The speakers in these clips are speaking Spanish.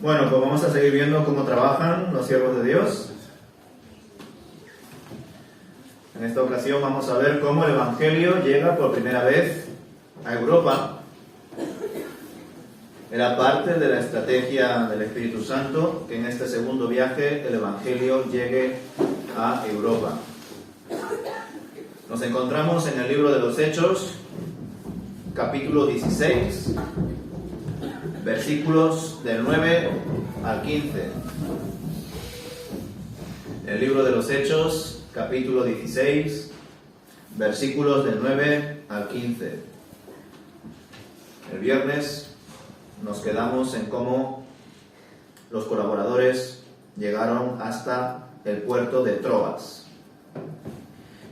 Bueno, pues vamos a seguir viendo cómo trabajan los siervos de Dios. En esta ocasión vamos a ver cómo el Evangelio llega por primera vez a Europa. Era parte de la estrategia del Espíritu Santo que en este segundo viaje el Evangelio llegue a Europa. Nos encontramos en el libro de los Hechos, capítulo 16, versículos del 9 al 15. El libro de los Hechos, capítulo 16, versículos del 9 al 15. El viernes nos quedamos en cómo los colaboradores llegaron hasta el puerto de Troas.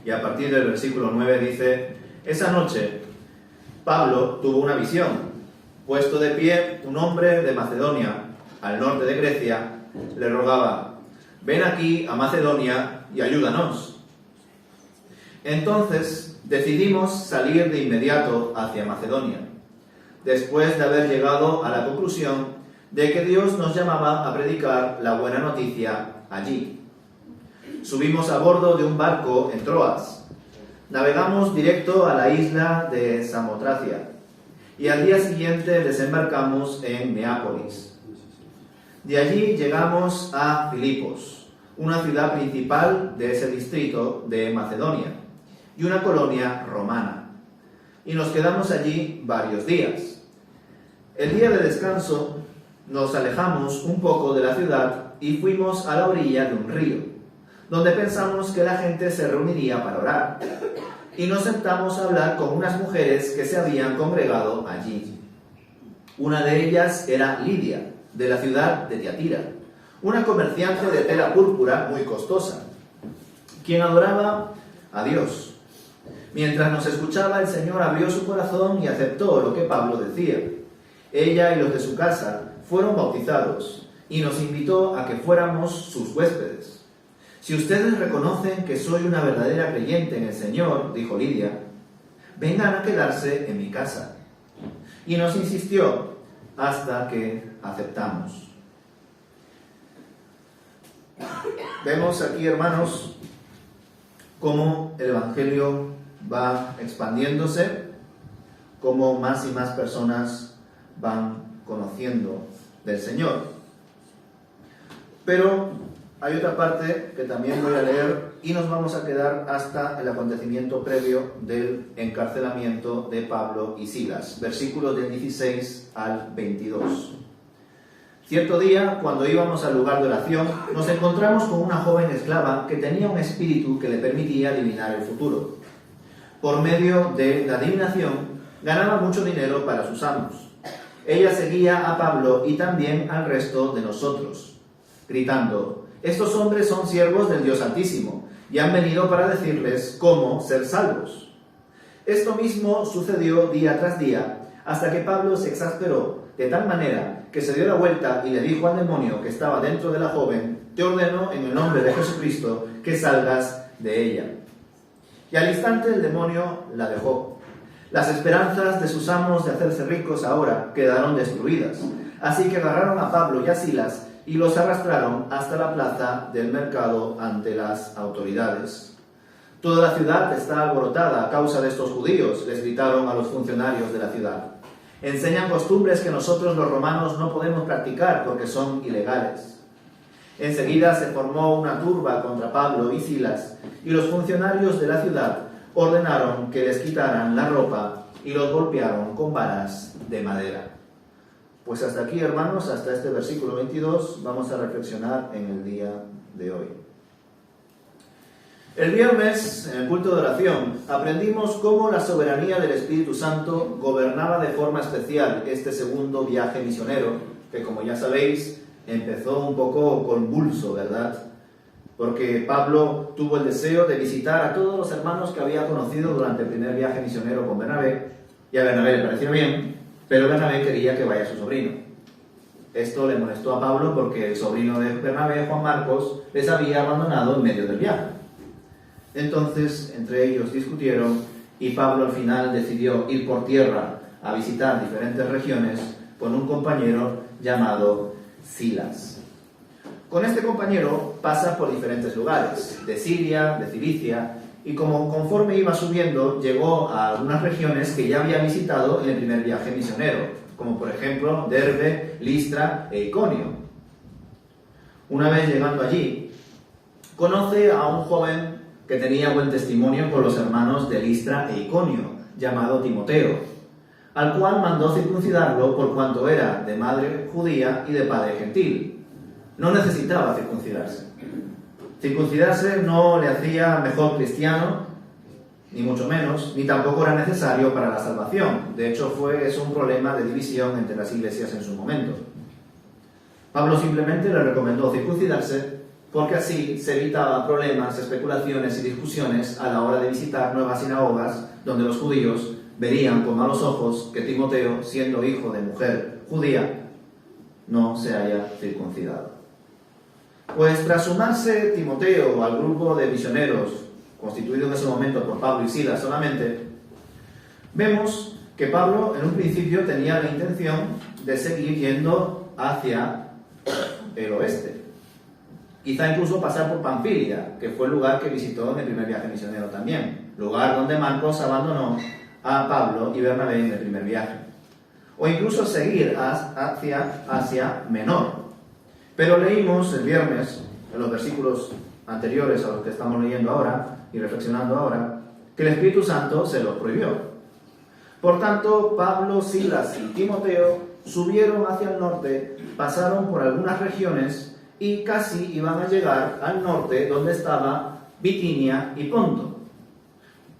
Y a partir del versículo 9 dice: esa noche Pablo tuvo una visión. Puesto de pie, un hombre de Macedonia, al norte de Grecia, le rogaba: ven aquí a Macedonia y ayúdanos. Entonces decidimos salir de inmediato hacia Macedonia, después de haber llegado a la conclusión de que Dios nos llamaba a predicar la buena noticia allí. Subimos a bordo de un barco en Troas, navegamos directo a la isla de Samotracia y al día siguiente desembarcamos en Neápolis. De allí llegamos a Filipos, una ciudad principal de ese distrito de Macedonia y una colonia romana, y nos quedamos allí varios días. El día de descanso nos alejamos un poco de la ciudad y fuimos a la orilla de un río, donde pensamos que la gente se reuniría para orar, y nos sentamos a hablar con unas mujeres que se habían congregado allí. Una de ellas era Lidia, de la ciudad de Tiatira, una comerciante de tela púrpura muy costosa, quien adoraba a Dios. Mientras nos escuchaba, el Señor abrió su corazón y aceptó lo que Pablo decía. Ella y los de su casa fueron bautizados y nos invitó a que fuéramos sus huéspedes. Si ustedes reconocen que soy una verdadera creyente en el Señor, dijo Lidia, vengan a quedarse en mi casa. Y nos insistió hasta que aceptamos. Vemos aquí, hermanos, cómo el Evangelio va expandiéndose, cómo más y más personas van conociendo del Señor. Pero hay otra parte que también voy a leer y nos vamos a quedar hasta el acontecimiento previo del encarcelamiento de Pablo y Silas, versículos del 16 al 22. Cierto día, cuando íbamos al lugar de oración, nos encontramos con una joven esclava que tenía un espíritu que le permitía adivinar el futuro. Por medio de la adivinación, ganaba mucho dinero para sus amos. Ella seguía a Pablo y también al resto de nosotros, gritando: estos hombres son siervos del Dios Altísimo y han venido para decirles cómo ser salvos. Esto mismo sucedió día tras día, hasta que Pablo se exasperó de tal manera que se dio la vuelta y le dijo al demonio que estaba dentro de la joven: te ordeno en el nombre de Jesucristo que salgas de ella. Y al instante el demonio la dejó. Las esperanzas de sus amos de hacerse ricos ahora quedaron destruidas, así que agarraron a Pablo y a Silas y los arrastraron hasta la plaza del mercado ante las autoridades. Toda la ciudad está alborotada a causa de estos judíos, les gritaron a los funcionarios de la ciudad. Enseñan costumbres que nosotros los romanos no podemos practicar porque son ilegales. Enseguida se formó una turba contra Pablo y Silas, y los funcionarios de la ciudad ordenaron que les quitaran la ropa y los golpearon con varas de madera. Pues hasta aquí, hermanos, hasta este versículo 22, vamos a reflexionar en el día de hoy. El viernes, en el culto de oración, aprendimos cómo la soberanía del Espíritu Santo gobernaba de forma especial este segundo viaje misionero, que, como ya sabéis, empezó un poco convulso, ¿verdad? Porque Pablo tuvo el deseo de visitar a todos los hermanos que había conocido durante el primer viaje misionero con Bernabé, y a Bernabé le pareció bien, pero Bernabé quería que vaya su sobrino. Esto le molestó a Pablo porque el sobrino de Bernabé, Juan Marcos, les había abandonado en medio del viaje. Entonces, entre ellos discutieron y Pablo al final decidió ir por tierra a visitar diferentes regiones con un compañero llamado Silas. Con este compañero pasa por diferentes lugares, de Siria, de Cilicia, y conforme iba subiendo, llegó a algunas regiones que ya había visitado en el primer viaje misionero, como por ejemplo Derbe, Listra e Iconio. Una vez llegando allí, conoce a un joven que tenía buen testimonio con los hermanos de Listra e Iconio, llamado Timoteo, al cual mandó circuncidarlo por cuanto era de madre judía y de padre gentil. No necesitaba circuncidarse. Circuncidarse no le hacía mejor cristiano, ni mucho menos, ni tampoco era necesario para la salvación. De hecho, es un problema de división entre las iglesias en su momento. Pablo simplemente le recomendó circuncidarse porque así se evitaba problemas, especulaciones y discusiones a la hora de visitar nuevas sinagogas donde los judíos verían con malos ojos que Timoteo, siendo hijo de mujer judía, no se haya circuncidado. Pues tras sumarse Timoteo al grupo de misioneros constituido en ese momento por Pablo y Silas solamente, vemos que Pablo en un principio tenía la intención de seguir yendo hacia el oeste. Quizá incluso pasar por Panfilia, que fue el lugar que visitó en el primer viaje misionero también, lugar donde Marcos abandonó a Pablo y Bernabé en el primer viaje. O incluso seguir hacia Asia Menor. Pero leímos el viernes, en los versículos anteriores a los que estamos leyendo ahora y reflexionando ahora, que el Espíritu Santo se los prohibió. Por tanto, Pablo, Silas y Timoteo subieron hacia el norte, pasaron por algunas regiones y casi iban a llegar al norte donde estaba Bitinia y Ponto.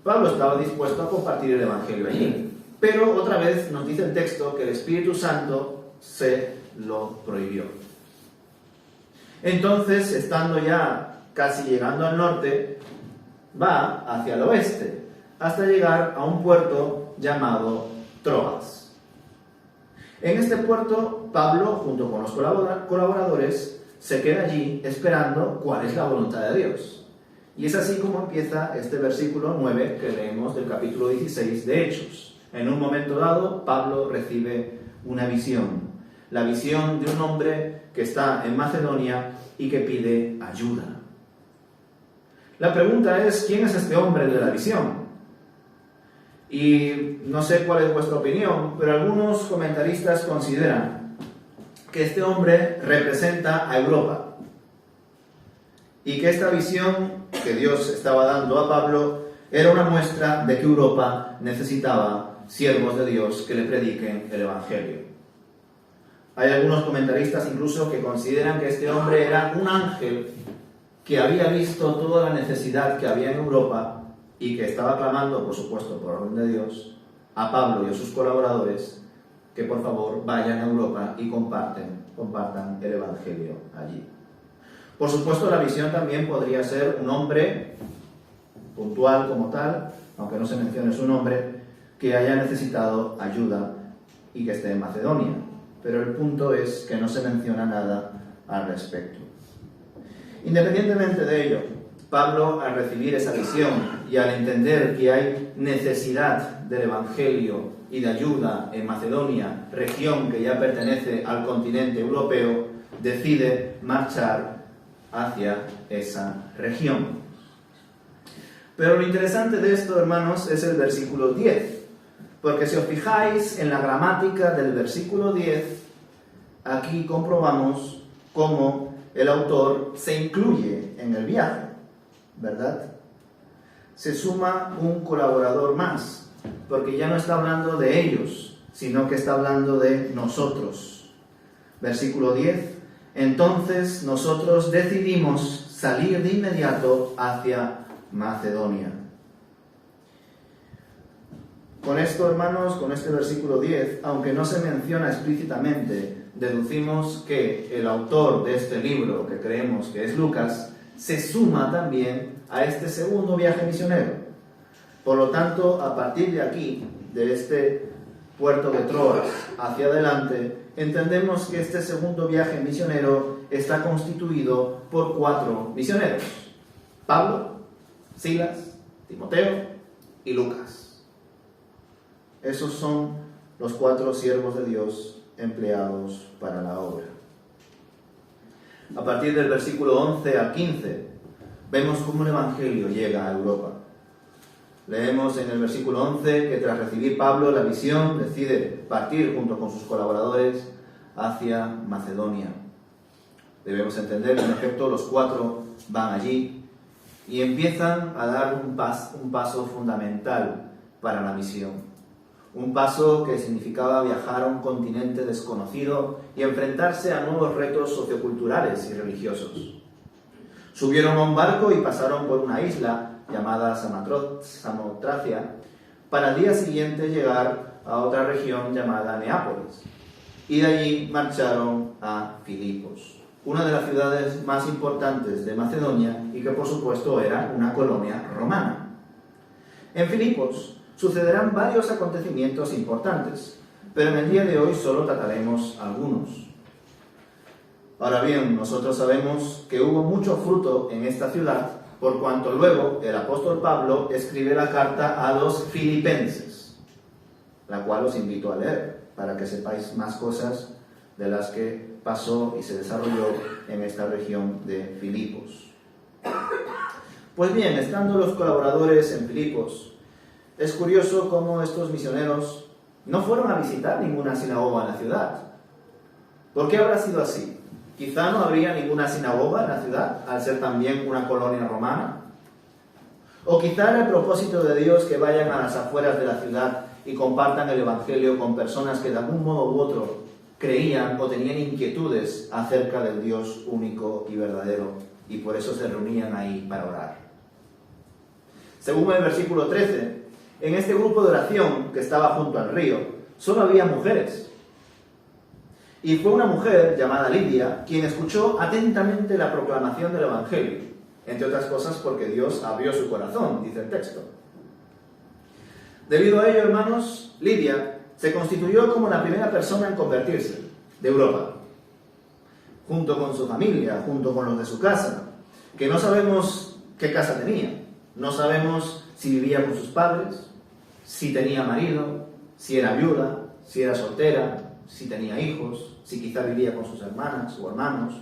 Pablo estaba dispuesto a compartir el Evangelio allí, pero otra vez nos dice el texto que el Espíritu Santo se lo prohibió. Entonces, estando ya casi llegando al norte, va hacia el oeste, hasta llegar a un puerto llamado Troas. En este puerto, Pablo, junto con los colaboradores, se queda allí esperando cuál es la voluntad de Dios. Y es así como empieza este versículo 9 que leemos del capítulo 16 de Hechos. En un momento dado, Pablo recibe una visión. La visión de un hombre que está en Macedonia y que pide ayuda. La pregunta es, ¿quién es este hombre de la visión? Y no sé cuál es vuestra opinión, pero algunos comentaristas consideran que este hombre representa a Europa y que esta visión que Dios estaba dando a Pablo era una muestra de que Europa necesitaba siervos de Dios que le prediquen el Evangelio. Hay algunos comentaristas incluso que consideran que este hombre era un ángel que había visto toda la necesidad que había en Europa y que estaba clamando, por supuesto, por orden de Dios, a Pablo y a sus colaboradores que por favor vayan a Europa y compartan el Evangelio allí. Por supuesto, la visión también podría ser un hombre puntual como tal, aunque no se mencione su nombre, que haya necesitado ayuda y que esté en Macedonia. Pero el punto es que no se menciona nada al respecto. Independientemente de ello, Pablo, al recibir esa visión y al entender que hay necesidad del Evangelio y de ayuda en Macedonia, región que ya pertenece al continente europeo, decide marchar hacia esa región. Pero lo interesante de esto, hermanos, es el versículo 10. Porque si os fijáis en la gramática del versículo 10, aquí comprobamos cómo el autor se incluye en el viaje, ¿verdad? Se suma un colaborador más, porque ya no está hablando de ellos, sino que está hablando de nosotros. Versículo 10, entonces nosotros decidimos salir de inmediato hacia Macedonia. Con esto, hermanos, con este versículo 10, aunque no se menciona explícitamente, deducimos que el autor de este libro, que creemos que es Lucas, se suma también a este segundo viaje misionero. Por lo tanto, a partir de aquí, de este puerto de Troas hacia adelante, entendemos que este segundo viaje misionero está constituido por 4 misioneros: Pablo, Silas, Timoteo y Lucas. Esos son los 4 siervos de Dios empleados para la obra. partir del versículo 11 al 15, vemos cómo el Evangelio llega a Europa. Leemos en el versículo 11 que tras recibir Pablo la visión, decide partir junto con sus colaboradores hacia Macedonia. Debemos entender que en efecto los 4 van allí y empiezan a dar un paso fundamental para la misión. Un paso que significaba viajar a un continente desconocido y enfrentarse a nuevos retos socioculturales y religiosos. Subieron a un barco y pasaron por una isla llamada Samotracia, para el día siguiente llegar a otra región llamada Neápolis. Y de allí marcharon a Filipos, una de las ciudades más importantes de Macedonia y que por supuesto era una colonia romana. En Filipos sucederán varios acontecimientos importantes, pero en el día de hoy solo trataremos algunos. Ahora bien, nosotros sabemos que hubo mucho fruto en esta ciudad, por cuanto luego el apóstol Pablo escribe la carta a los filipenses, la cual os invito a leer, para que sepáis más cosas de las que pasó y se desarrolló en esta región de Filipos. Pues bien, estando los colaboradores en Filipos, es curioso cómo estos misioneros no fueron a visitar ninguna sinagoga en la ciudad. ¿Por qué habrá sido así? Quizá no habría ninguna sinagoga en la ciudad, al ser también una colonia romana. O quizá era el propósito de Dios que vayan a las afueras de la ciudad y compartan el Evangelio con personas que de algún modo u otro creían o tenían inquietudes acerca del Dios único y verdadero, y por eso se reunían ahí para orar. Según el versículo 13, en este grupo de oración que estaba junto al río, solo había mujeres. Y fue una mujer llamada Lidia quien escuchó atentamente la proclamación del Evangelio, entre otras cosas porque Dios abrió su corazón, dice el texto. Debido a ello, hermanos, Lidia se constituyó como la primera persona en convertirse de Europa, junto con su familia, junto con los de su casa, que no sabemos qué casa tenía, no sabemos si vivía con sus padres, si tenía marido, si era viuda, si era soltera, si tenía hijos, si quizá vivía con sus hermanas o hermanos.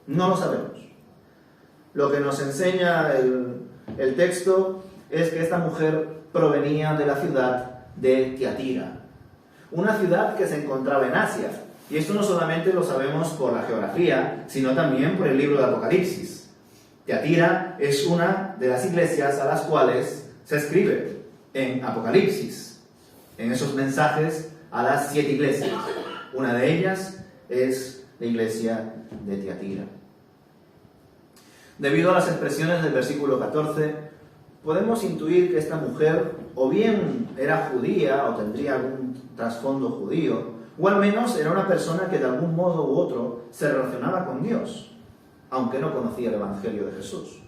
No lo sabemos. Lo que nos enseña el texto es que esta mujer provenía de la ciudad de Tiatira, una ciudad que se encontraba en Asia. Y esto no solamente lo sabemos por la geografía, sino también por el libro de Apocalipsis. Tiatira es una de las iglesias a las cuales se escribe en Apocalipsis, en esos mensajes a las 7 iglesias. Una de ellas es la iglesia de Tiatira. Debido a las expresiones del versículo 14, podemos intuir que esta mujer o bien era judía o tendría algún trasfondo judío, o al menos era una persona que de algún modo u otro se relacionaba con Dios, aunque no conocía el Evangelio de Jesús.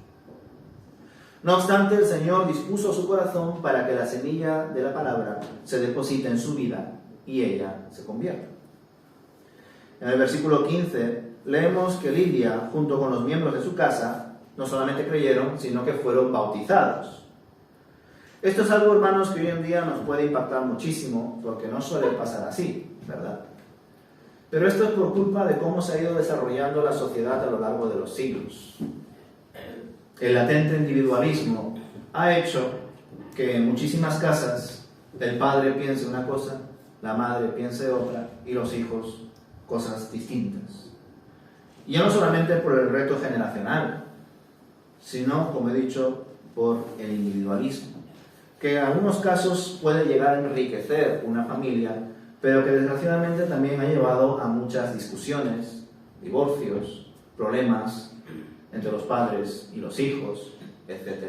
No obstante, el Señor dispuso su corazón para que la semilla de la palabra se deposite en su vida y ella se convierta. En el versículo 15 leemos que Lidia, junto con los miembros de su casa, no solamente creyeron, sino que fueron bautizados. Esto es algo, hermanos, que hoy en día nos puede impactar muchísimo, porque no suele pasar así, ¿verdad? Pero esto es por culpa de cómo se ha ido desarrollando la sociedad a lo largo de los siglos. El latente individualismo ha hecho que en muchísimas casas el padre piense una cosa, la madre piense otra y los hijos cosas distintas. Y ya no solamente por el reto generacional, sino, como he dicho, por el individualismo, que en algunos casos puede llegar a enriquecer una familia, pero que desgraciadamente también ha llevado a muchas discusiones, divorcios, problemas entre los padres y los hijos, etc.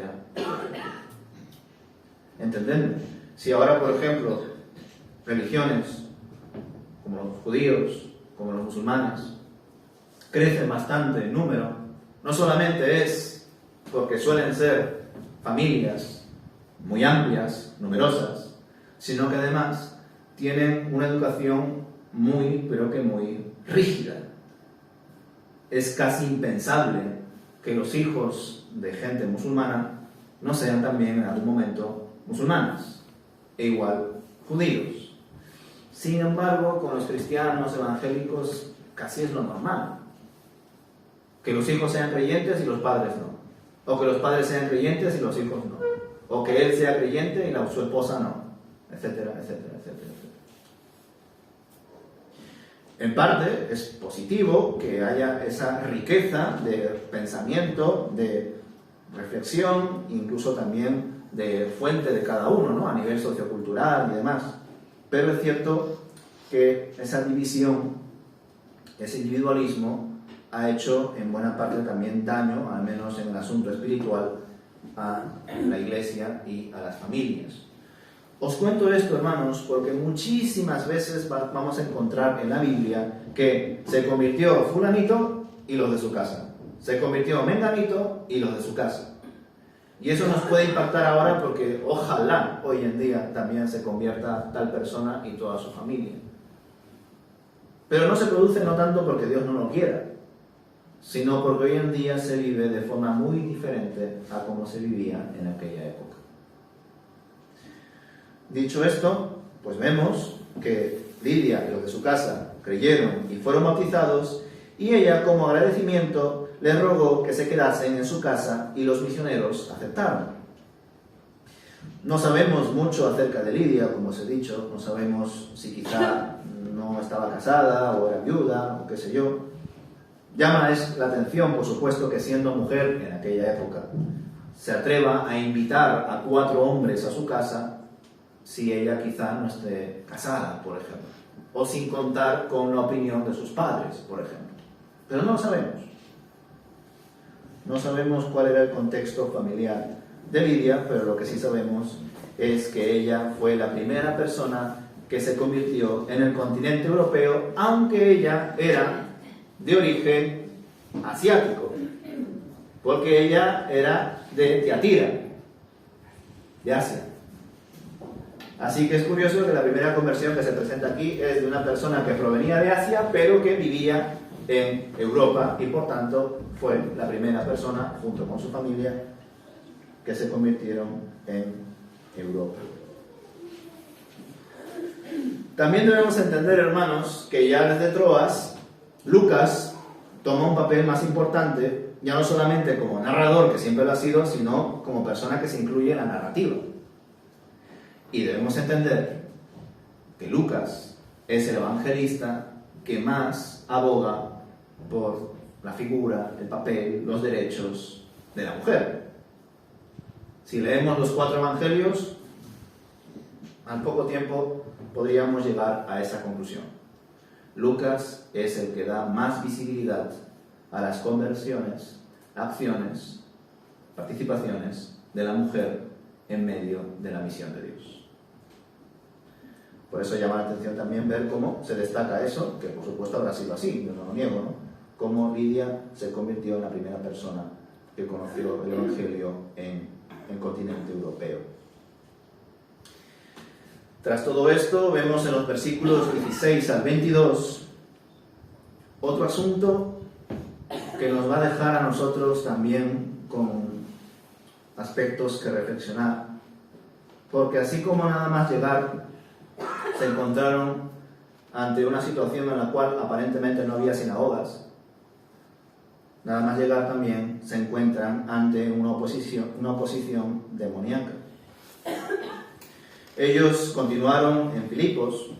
¿Entendedme? Si ahora, por ejemplo, religiones como los judíos, como los musulmanes, crecen bastante en número, no solamente es porque suelen ser familias muy amplias, numerosas, sino que además tienen una educación muy, pero que muy rígida. Es casi impensable que los hijos de gente musulmana no sean también en algún momento musulmanes, e igual judíos. Sin embargo, con los cristianos evangélicos casi es lo normal, Que los hijos sean creyentes y los padres no. O que los padres sean creyentes y los hijos no. O que él sea creyente y su esposa no. Etcétera, etcétera, etcétera, etcétera. En parte es positivo que haya esa riqueza de pensamiento, de reflexión, incluso también de fuente de cada uno, ¿no? A nivel sociocultural y demás. Pero es cierto que esa división, ese individualismo, ha hecho en buena parte también daño, al menos en el asunto espiritual, a la Iglesia y a las familias. Os cuento esto, hermanos, porque muchísimas veces vamos a encontrar en la Biblia que se convirtió fulanito y los de su casa. Se convirtió menganito y los de su casa. Y eso nos puede impactar ahora porque ojalá hoy en día también se convierta tal persona y toda su familia. Pero no se produce no tanto porque Dios no lo quiera, sino porque hoy en día se vive de forma muy diferente a como se vivía en aquella época. Dicho esto, pues vemos que Lidia y los de su casa creyeron y fueron bautizados, y ella, como agradecimiento, les rogó que se quedasen en su casa, y los misioneros aceptaron. No sabemos mucho acerca de Lidia, como os he dicho, no sabemos si quizá no estaba casada o era viuda o qué sé yo. Llama la atención, por supuesto, que siendo mujer en aquella época se atreva a invitar a 4 hombres a su casa si ella quizá no esté casada, por ejemplo, o sin contar con la opinión de sus padres, por ejemplo. Pero no lo sabemos. No sabemos cuál era el contexto familiar de Lidia, pero lo que sí sabemos es que ella fue la primera persona que se convirtió en el continente europeo, aunque ella era de origen asiático, porque ella era de Tiatira, de Asia. Así que es curioso que la primera conversión que se presenta aquí es de una persona que provenía de Asia, pero que vivía en Europa, y por tanto fue la primera persona, junto con su familia, que se convirtieron en Europa. También debemos entender, hermanos, que ya desde Troas, Lucas toma un papel más importante, ya no solamente como narrador, que siempre lo ha sido, sino como persona que se incluye en la narrativa. Y debemos entender que Lucas es el evangelista que más aboga por la figura, el papel, los derechos de la mujer. Si leemos los 4 evangelios, al poco tiempo podríamos llegar a esa conclusión. Lucas es el que da más visibilidad a las conversiones, acciones, participaciones de la mujer en medio de la misión de Dios. Por eso llama la atención también ver cómo se destaca eso, que por supuesto habrá sido así, yo no lo niego, ¿no? Cómo Lidia se convirtió en la primera persona que conoció el Evangelio en el continente europeo. Tras todo esto, vemos en los versículos 16 al 22 otro asunto que nos va a dejar a nosotros también con aspectos que reflexionar. Porque así como nada más llegar se encontraron ante una situación en la cual aparentemente no había sinagogas, nada más llegar también se encuentran ante una oposición demoníaca. Ellos continuaron en Filipos,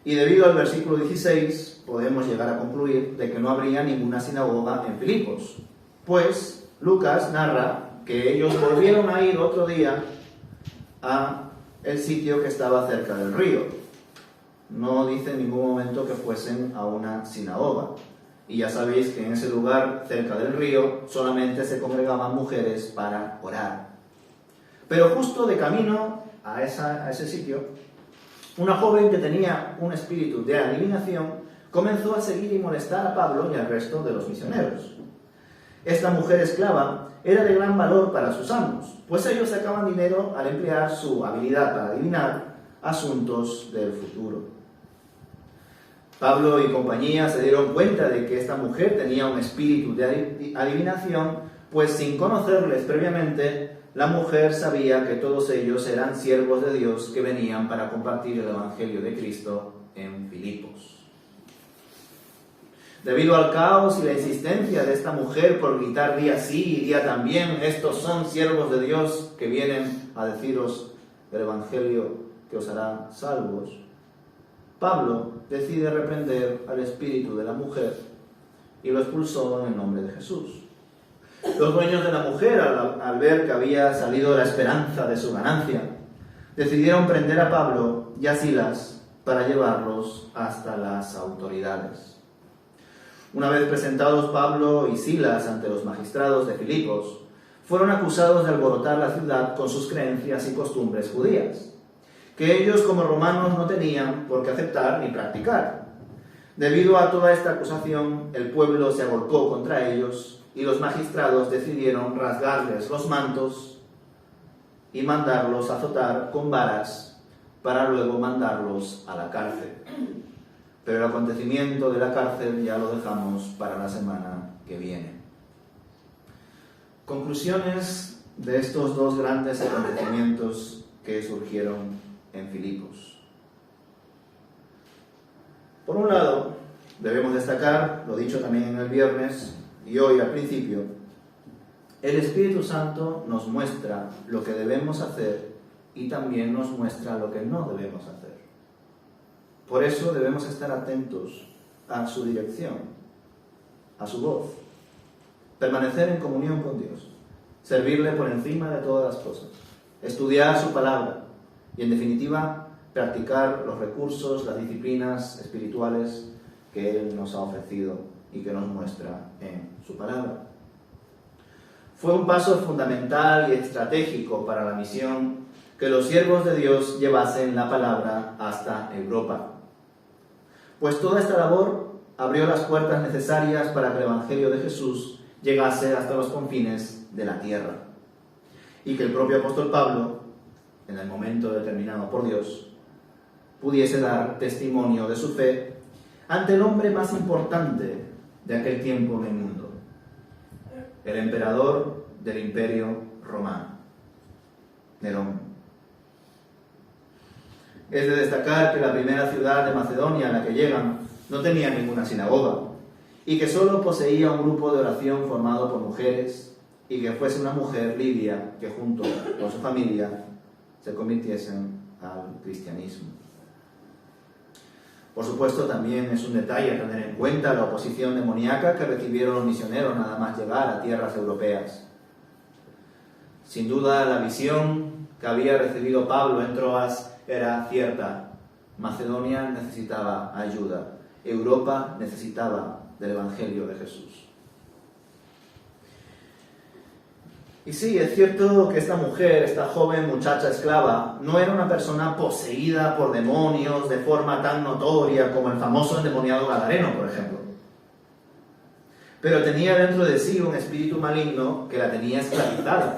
y debido al versículo 16 podemos llegar a concluir de que no habría ninguna sinagoga en Filipos, pues Lucas narra que ellos volvieron a ir otro día a el sitio que estaba cerca del río. No dice en ningún momento que fuesen a una sinagoga. Y ya sabéis que en ese lugar cerca del río solamente se congregaban mujeres para orar. Pero justo de camino a ese sitio, una joven que tenía un espíritu de adivinación comenzó a seguir y molestar a Pablo y al resto de los misioneros. Esta mujer esclava era de gran valor para sus amos, pues ellos sacaban dinero al emplear su habilidad para adivinar asuntos del futuro. Pablo y compañía se dieron cuenta de que esta mujer tenía un espíritu de adivinación, pues sin conocerles previamente, la mujer sabía que todos ellos eran siervos de Dios que venían para compartir el Evangelio de Cristo en Filipos. Debido al caos y la insistencia de esta mujer por gritar día sí y día también, estos son siervos de Dios que vienen a deciros el Evangelio que os hará salvos, Pablo decide reprender al espíritu de la mujer y lo expulsó en el nombre de Jesús. Los dueños de la mujer, al ver que había salido la esperanza de su ganancia, decidieron prender a Pablo y a Silas para llevarlos hasta las autoridades. Una vez presentados Pablo y Silas ante los magistrados de Filipos, fueron acusados de alborotar la ciudad con sus creencias y costumbres judías, que ellos como romanos no tenían por qué aceptar ni practicar. Debido a toda esta acusación, el pueblo se agolpó contra ellos y los magistrados decidieron rasgarles los mantos y mandarlos a azotar con varas para luego mandarlos a la cárcel. Pero el acontecimiento de la cárcel ya lo dejamos para la semana que viene. Conclusiones de estos dos grandes acontecimientos que surgieron en Filipos. Por un lado, debemos destacar, lo dicho también en el viernes y hoy al principio, el Espíritu Santo nos muestra lo que debemos hacer y también nos muestra lo que no debemos hacer. Por eso debemos estar atentos a su dirección, a su voz, permanecer en comunión con Dios, servirle por encima de todas las cosas, estudiar su palabra y, en definitiva, practicar los recursos, las disciplinas espirituales que Él nos ha ofrecido y que nos muestra en su palabra. Fue un paso fundamental y estratégico para la misión que los siervos de Dios llevasen la palabra hasta Europa. Pues toda esta labor abrió las puertas necesarias para que el Evangelio de Jesús llegase hasta los confines de la tierra. Y que el propio apóstol Pablo, en el momento determinado por Dios, pudiese dar testimonio de su fe ante el hombre más importante de aquel tiempo en el mundo, el emperador del Imperio Romano, Nerón. Es de destacar que la primera ciudad de Macedonia a la que llegan no tenía ninguna sinagoga y que solo poseía un grupo de oración formado por mujeres y que fuese una mujer lidia que junto con su familia se convirtiesen al cristianismo. Por supuesto, también es un detalle a tener en cuenta la oposición demoníaca que recibieron los misioneros nada más llegar a tierras europeas. Sin duda, la visión que había recibido Pablo en Troas era cierta. Macedonia necesitaba ayuda. Europa necesitaba del Evangelio de Jesús. Y sí, es cierto que esta mujer, esta joven muchacha esclava, no era una persona poseída por demonios de forma tan notoria como el famoso endemoniado Gadareno, por ejemplo. Pero tenía dentro de sí un espíritu maligno que la tenía esclavizada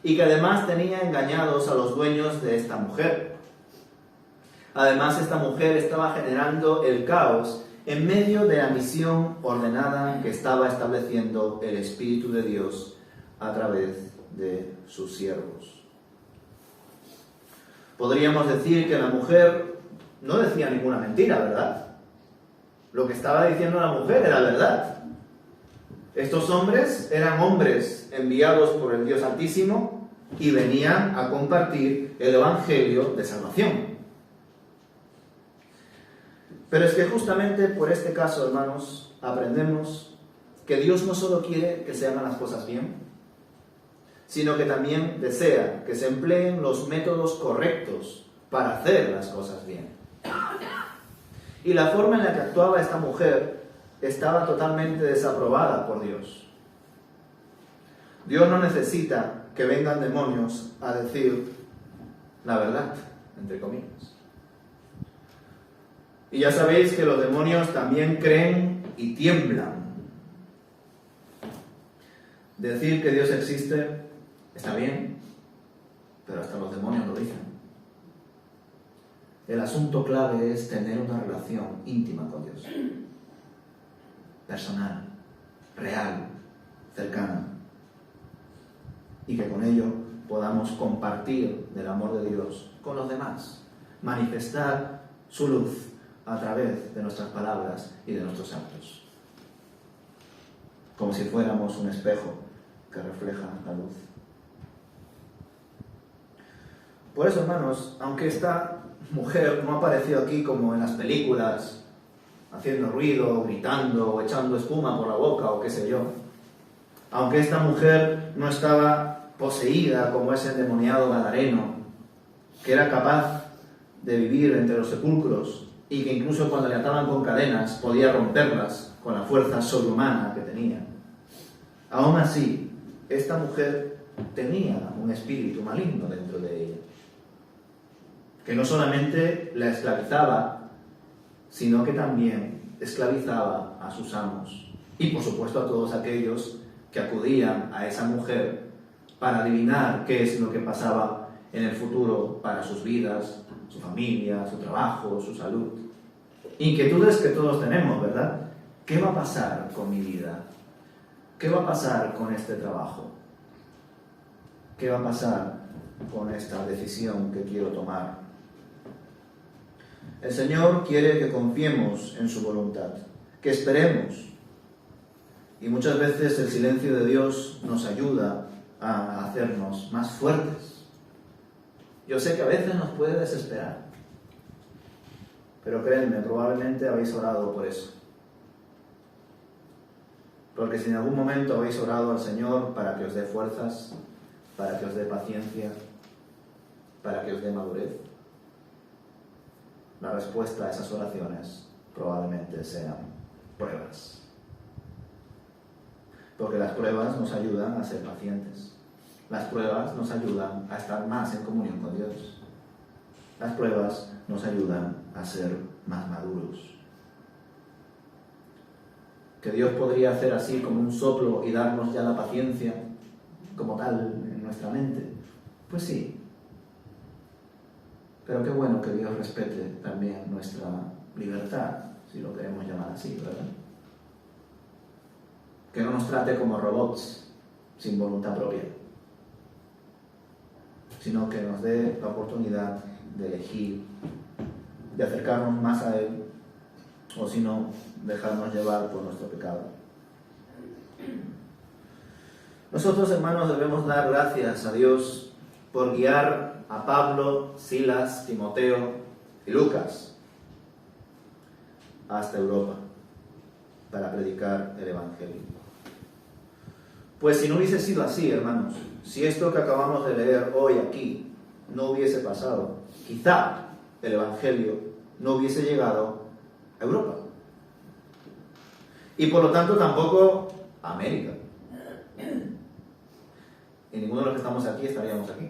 y que además tenía engañados a los dueños de esta mujer. Además, esta mujer estaba generando el caos en medio de la misión ordenada que estaba estableciendo el Espíritu de Dios a través de sus siervos. Podríamos decir que la mujer no decía ninguna mentira, ¿verdad? Lo que estaba diciendo la mujer era verdad. Estos hombres eran hombres enviados por el Dios Altísimo y venían a compartir el Evangelio de salvación. Pero es que justamente por este caso, hermanos, aprendemos que Dios no solo quiere que se hagan las cosas bien, sino que también desea que se empleen los métodos correctos para hacer las cosas bien. Y la forma en la que actuaba esta mujer estaba totalmente desaprobada por Dios. Dios no necesita que vengan demonios a decir la verdad, entre comillas. Y ya sabéis que los demonios también creen y tiemblan. Decir que Dios existe está bien, pero hasta los demonios lo dicen. El asunto clave es tener una relación íntima con Dios. Personal, real, cercana. Y que con ello podamos compartir del amor de Dios con los demás. Manifestar su luz a través de nuestras palabras y de nuestros actos. Como si fuéramos un espejo que refleja la luz. Por eso, hermanos, aunque esta mujer no ha aparecido aquí como en las películas, haciendo ruido, gritando o echando espuma por la boca o qué sé yo, aunque esta mujer no estaba poseída como ese endemoniado gadareno, que era capaz de vivir entre los sepulcros y que incluso cuando le ataban con cadenas podía romperlas con la fuerza sobrehumana que tenía. Aún así, esta mujer tenía un espíritu maligno dentro de ella, que no solamente la esclavizaba, sino que también esclavizaba a sus amos y por supuesto a todos aquellos que acudían a esa mujer para adivinar qué es lo que pasaba en el futuro para sus vidas, su familia, su trabajo, su salud. Inquietudes que todos tenemos, ¿verdad? ¿Qué va a pasar con mi vida? ¿Qué va a pasar con este trabajo? ¿Qué va a pasar con esta decisión que quiero tomar? El Señor quiere que confiemos en su voluntad, que esperemos. Y muchas veces el silencio de Dios nos ayuda a hacernos más fuertes. Yo sé que a veces nos puede desesperar, pero créanme, probablemente habéis orado por eso. Porque si en algún momento habéis orado al Señor para que os dé fuerzas, para que os dé paciencia, para que os dé madurez, la respuesta a esas oraciones probablemente sean pruebas. Porque las pruebas nos ayudan a ser pacientes. Las pruebas nos ayudan a estar más en comunión con Dios. Las pruebas nos ayudan a ser más maduros. Que Dios podría hacer así como un soplo y darnos ya la paciencia como tal en nuestra mente. Pues sí. Pero qué bueno que Dios respete también nuestra libertad, si lo queremos llamar así, ¿verdad? Que no nos trate como robots sin voluntad propia, sino que nos dé la oportunidad de elegir, de acercarnos más a Él, o si no, dejarnos llevar por nuestro pecado. Nosotros, hermanos, debemos dar gracias a Dios por guiar a Pablo, Silas, Timoteo y Lucas hasta Europa para predicar el Evangelio. Pues si no hubiese sido así, hermanos, si esto que acabamos de leer hoy aquí no hubiese pasado, quizá el Evangelio no hubiese llegado a Europa. Y por lo tanto tampoco a América. Y ninguno de los que estamos aquí estaríamos aquí.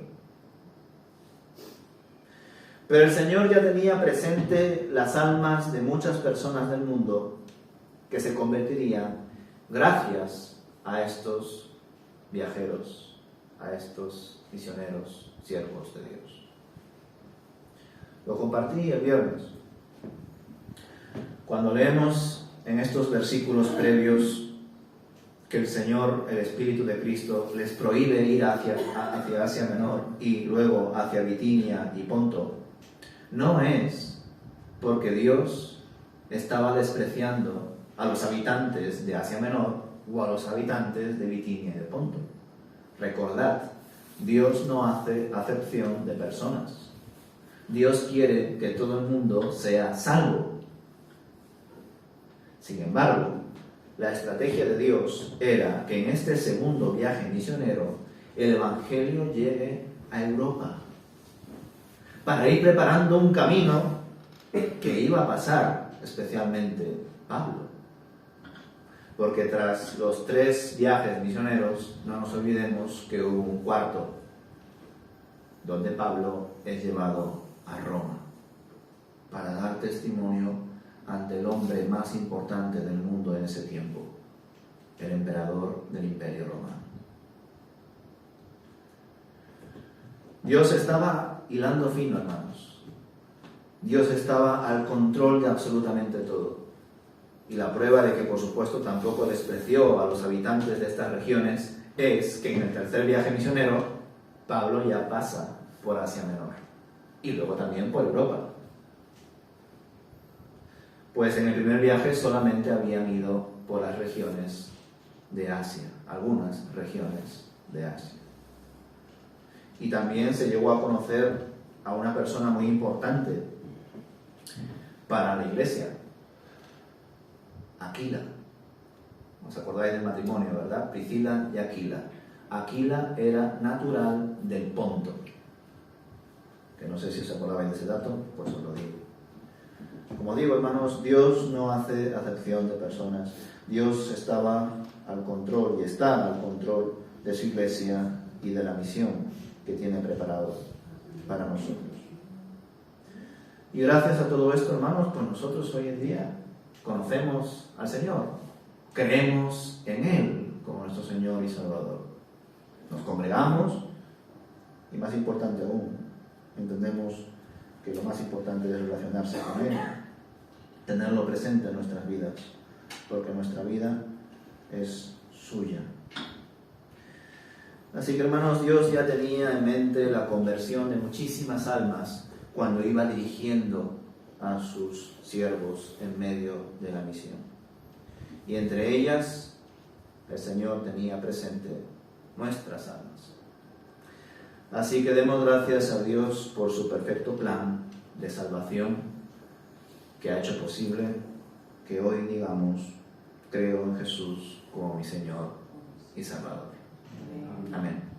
Pero el Señor ya tenía presente las almas de muchas personas del mundo que se convertirían gracias a estos viajeros, a estos misioneros, siervos de Dios. Lo compartí el viernes. Cuando leemos en estos versículos previos que el Señor, el Espíritu de Cristo, les prohíbe ir hacia Asia Menor y luego hacia Bitinia y Ponto, no es porque Dios estaba despreciando a los habitantes de Asia Menor o a los habitantes de Bitinia y de Ponto. Recordad, Dios no hace acepción de personas. Dios quiere que todo el mundo sea salvo. Sin embargo, la estrategia de Dios era que en este segundo viaje misionero el Evangelio llegue a Europa, para ir preparando un camino que iba a pasar especialmente Pablo. Porque tras los 3 viajes misioneros, no nos olvidemos que hubo un cuarto, donde Pablo es llevado a Roma, para dar testimonio ante el hombre más importante del mundo en ese tiempo, el emperador del Imperio Romano. Dios estaba hilando fino, hermanos. Dios estaba al control de absolutamente todo. Y la prueba de que, por supuesto, tampoco despreció a los habitantes de estas regiones es que en el tercer viaje misionero, Pablo ya pasa por Asia Menor y luego también por Europa. pues en el primer viaje solamente habían ido por las regiones de Asia, algunas regiones de Asia. Y también se llegó a conocer a una persona muy importante para la iglesia, Aquila. ¿Os acordáis del matrimonio, verdad? Priscila y Aquila. Aquila era natural del Ponto, que no sé si os acordabais de ese dato, pues os lo digo. Como digo, hermanos, Dios no hace acepción de personas. Dios estaba al control y está al control de su iglesia y de la misión que tiene preparado para nosotros. Y gracias a todo esto, hermanos, pues nosotros hoy en día conocemos al Señor, creemos en Él como nuestro Señor y Salvador. Nos congregamos y, más importante aún, entendemos que lo más importante es relacionarse con Él, tenerlo presente en nuestras vidas, porque nuestra vida es suya. Así que, hermanos, Dios ya tenía en mente la conversión de muchísimas almas cuando iba dirigiendo a sus siervos en medio de la misión. Y entre ellas, el Señor tenía presente nuestras almas. Así que demos gracias a Dios por su perfecto plan de salvación que ha hecho posible que hoy digamos: creo en Jesús como mi Señor y Salvador. Amén.